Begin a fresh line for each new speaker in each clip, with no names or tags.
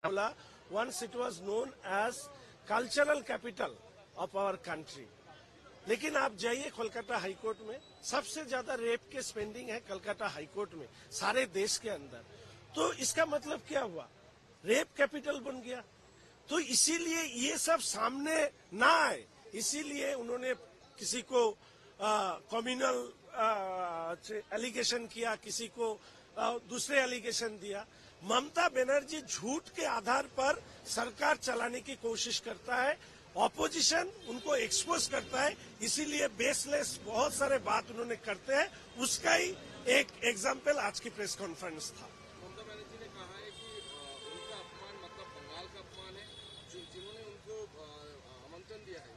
बोला once it was known as cultural capital of our country. लेकिन आप जाइए कोलकाता हाईकोर्ट में, सबसे ज्यादा रेप के स्पेंडिंग है कोलकाता हाईकोर्ट में सारे देश के अंदर। तो इसका मतलब क्या हुआ? रेप कैपिटल बन गया। तो इसीलिए ये सब सामने ना आए, इसीलिए उन्होंने किसी को कम्युनल एलिगेशन किया, किसी को दूसरे एलिगेशन दिया। ममता बनर्जी झूठ के आधार पर सरकार चलाने की कोशिश करता है, ऑपोजिशन उनको एक्सपोज करता है, इसीलिए बेसलेस बहुत सारे बात उन्होंने करते हैं। उसका ही एक एग्जाम्पल आज की प्रेस कॉन्फ्रेंस था।
ममता बनर्जी ने कहा है कि उनका अपमान मतलब बंगाल का अपमान है, जिन्होंने उनको निमंत्रण दिया है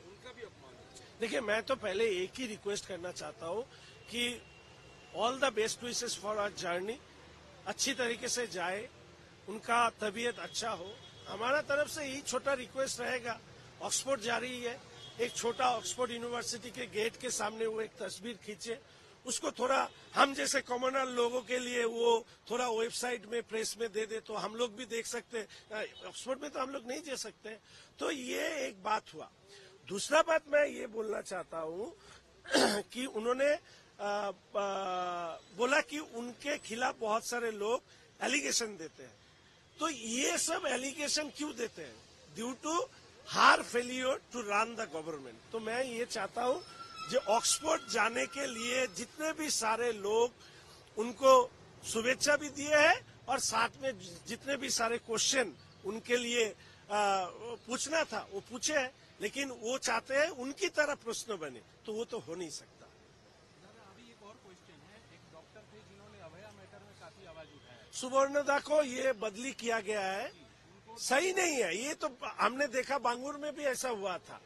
उनका भी अपमान है।
देखिए, मैं तो पहले एक ही रिक्वेस्ट करना चाहता हूँ कि all the best wishes for our journey, अच्छी तरीके से जाए, उनका तबीयत अच्छा हो। हमारा तरफ से यही छोटा रिक्वेस्ट रहेगा। ऑक्सफोर्ड जा रही है, एक छोटा ऑक्सफोर्ड यूनिवर्सिटी के गेट के सामने वो एक तस्वीर खींचे, उसको थोड़ा हम जैसे कॉमनर लोगों के लिए वो थोड़ा वेबसाइट में प्रेस में दे दे तो हम लोग भी देख सकते हैं। ऑक्सफोर्ड में तो हम लोग नहीं जा सकते। तो ये एक बात हुआ। दूसरा बात मैं ये बोलना चाहता हूँ कि उन्होंने बोला कि उनके खिलाफ बहुत सारे लोग एलिगेशन देते हैं। तो ये सब एलिगेशन क्यों देते हैं? Due to her failure to run the government. तो मैं ये चाहता हूँ जो ऑक्सफोर्ड जाने के लिए जितने भी सारे लोग उनको शुभेच्छा भी दिए हैं और साथ में जितने भी सारे क्वेश्चन उनके लिए पूछना था वो पूछे हैं, लेकिन वो चाहते हैं उनकी तरह प्रश्न बने, तो वो तो हो नहीं सकता।
अभी एक और क्वेश्चन है, एक डॉक्टर थे जिन्होंने अभया मैटर में काफी आवाज उठाया।
सुवर्णदा को ये बदली किया गया है, सही नहीं है। ये तो हमने देखा बांगूर में भी ऐसा हुआ था।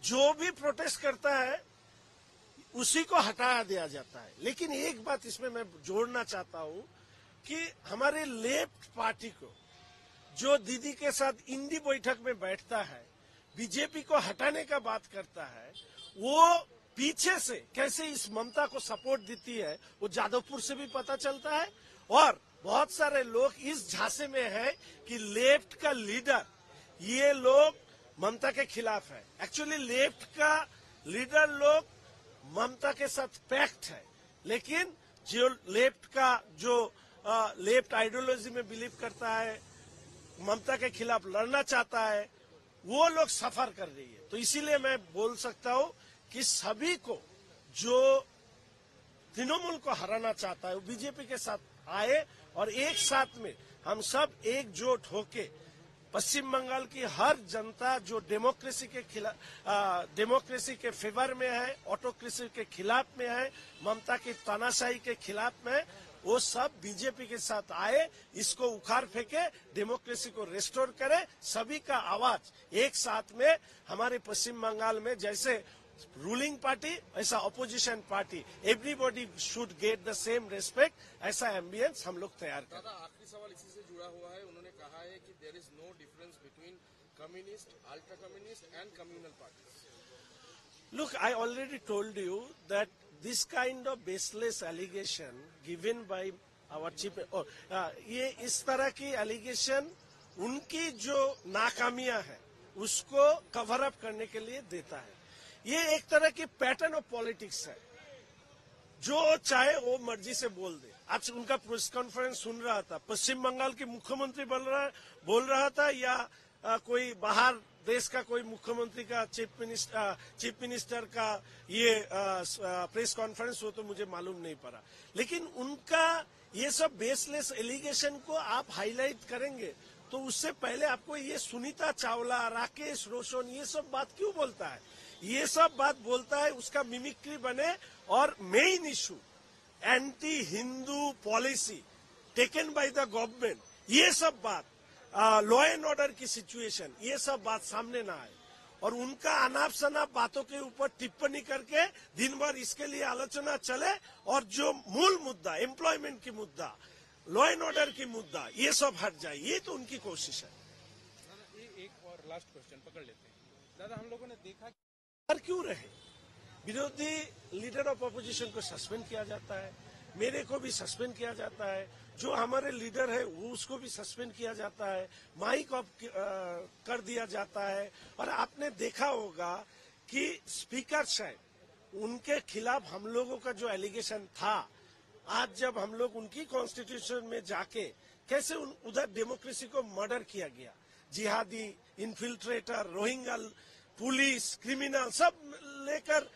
जो भी प्रोटेस्ट करता है उसी को हटाया दिया जाता है। लेकिन एक बात इसमें मैं जोड़ना चाहता हूं कि हमारे लेफ्ट पार्टी को जो दीदी के साथ इंडी बैठक में बैठता है, बीजेपी को हटाने का बात करता है, वो पीछे से कैसे इस ममता को सपोर्ट देती है वो जादवपुर से भी पता चलता है। और बहुत सारे लोग इस झांसे में है कि लेफ्ट का लीडर ये लोग ममता के खिलाफ है। एक्चुअली लेफ्ट का लीडर लोग ममता के साथ पैक्ट है, लेकिन जो लेफ्ट का जो लेफ्ट आइडियोलॉजी में बिलीव करता है, ममता के खिलाफ लड़ना चाहता है, वो लोग सफर कर रही है। तो इसीलिए मैं बोल सकता हूं कि सभी को जो तृणमूल को हराना चाहता है वो बीजेपी के साथ आए और एक साथ में हम सब एकजुट होके पश्चिम बंगाल की हर जनता जो डेमोक्रेसी के खिलाफ, डेमोक्रेसी के फेवर में है, ऑटोक्रेसी के खिलाफ में है, ममता की तानाशाही के खिलाफ में, वो सब बीजेपी के साथ आए, इसको उखाड़ फेंके, डेमोक्रेसी को रेस्टोर करे। सभी का आवाज एक साथ में हमारे पश्चिम बंगाल में जैसे रूलिंग पार्टी ऐसा opposition party, everybody should get the same respect, ऐसा एम्बियंस हम लोग तैयार करें।
दादा, आखिरी सवाल इसी से जुड़ा हुआ है। उन्होंने कहा है कि there is no difference between communist, ultra communist and communal parties.
Look, I already told you that this kind of baseless allegation given by our chief, ये इस तरह की एलिगेशन उनकी जो नाकामियां है उसको कवर अप करने के लिए देता है। ये एक तरह की पैटर्न ऑफ पॉलिटिक्स है, जो चाहे वो मर्जी से बोल दे। आज उनका प्रेस कॉन्फ्रेंस सुन रहा था, पश्चिम बंगाल के मुख्यमंत्री बोल रहा था या कोई बाहर देश का कोई मुख्यमंत्री का चीफ मिनिस्टर का ये प्रेस कॉन्फ्रेंस हो तो मुझे मालूम नहीं पड़ा। लेकिन उनका ये सब बेसलेस एलिगेशन को आप हाईलाइट करेंगे तो उससे पहले आपको ये सुनीता चावला, राकेश रोशन ये सब बात क्यों बोलता है? ये सब बात बोलता है उसका मिमिक्री बने और main issue anti Hindu policy taken by the government, ये सब बात लॉ एंड ऑर्डर की सिचुएशन, ये सब बात सामने ना आए और उनका अनाप शनाप बातों के ऊपर टिप्पणी करके दिन भर इसके लिए आलोचना चले और जो मूल मुद्दा एम्प्लॉयमेंट की मुद्दा, लॉ एंड ऑर्डर की मुद्दा, ये सब हट जाए। ये तो उनकी कोशिश है।
दादा, एक और लास्ट क्वेश्चन पकड़ लेते हैं। दादा, हम लोगों ने देखा
क्यों रहे विरोधी लीडर ऑफ अपोजिशन को सस्पेंड किया जाता है, मेरे को भी सस्पेंड किया जाता है, जो हमारे लीडर है वो उसको भी सस्पेंड किया जाता है, माइक ऑफ कर दिया जाता है। और आपने देखा होगा कि स्पीकर साहब उनके खिलाफ हम लोगों का जो एलिगेशन था, आज जब हम लोग उनकी कॉन्स्टिट्यूशन में जाके कैसे उधर डेमोक्रेसी को मर्डर किया गया, जिहादी, इन्फिल्ट्रेटर, रोहिंग्या, पुलिस, क्रिमिनल सब लेकर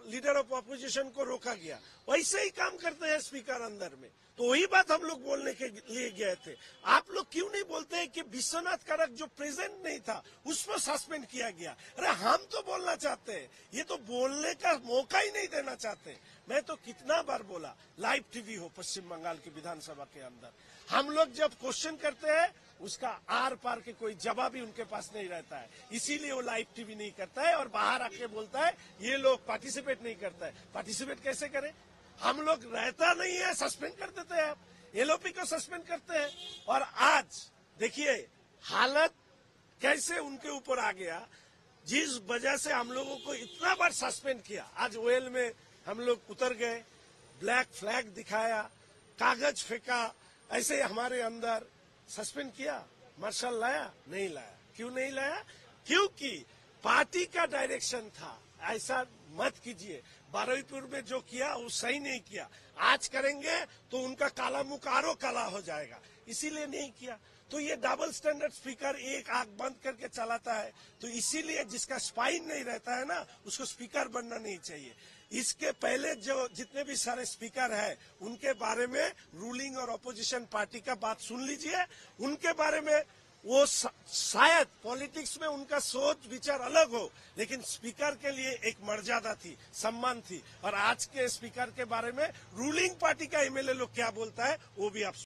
लीडर ऑफ ऑपोजिशन को रोका गया, वैसे ही काम करते हैं स्पीकर अंदर में। तो वही बात हम लोग बोलने के लिए गए थे। आप लोग क्यों नहीं बोलते हैं कि विश्वनाथ कारक जो प्रेजेंट नहीं था उसको सस्पेंड किया गया? अरे हम तो बोलना चाहते हैं, ये तो बोलने का मौका ही नहीं देना चाहते। मैं तो कितना बार बोला, लाइव टीवी हो पश्चिम बंगाल की विधानसभा के अंदर, हम लोग जब क्वेश्चन करते हैं उसका आर पार के कोई जवाब ही उनके पास नहीं रहता है, इसीलिए वो लाइव टीवी नहीं करता है और बाहर आके बोलता है ये लोग पार्टिसिपेट नहीं करता है। पार्टिसिपेट कैसे करें? हम लोग रहता नहीं है, सस्पेंड कर देते हैं, आप एलओपी को सस्पेंड करते हैं। और आज देखिए हालत कैसे उनके ऊपर आ गया, जिस वजह से हम लोगों को इतना बार सस्पेंड किया। आज ओएल में हम लोग उतर गए, ब्लैक फ्लैग दिखाया, कागज फेंका, ऐसे हमारे अंदर सस्पेंड किया। मार्शल लाया? नहीं लाया। क्यों नहीं लाया? क्योंकि पार्टी का डायरेक्शन था ऐसा मत कीजिए। बारुईपुर में जो किया वो सही नहीं किया, आज करेंगे तो उनका काला मुख आरो काला हो जाएगा, इसीलिए नहीं किया। तो ये डबल स्टैंडर्ड स्पीकर एक आंख बंद करके चलाता है, तो इसीलिए जिसका स्पाइन नहीं रहता है ना उसको स्पीकर बनना नहीं चाहिए। इसके पहले जो जितने भी सारे स्पीकर है उनके बारे में रूलिंग और अपोजिशन पार्टी का बात सुन लीजिए, उनके बारे में वो शायद पॉलिटिक्स में उनका सोच विचार अलग हो, लेकिन स्पीकर के लिए एक मर्यादा थी, सम्मान थी। और आज के स्पीकर के बारे में रूलिंग पार्टी का एमएलए लोग क्या बोलता है वो भी आप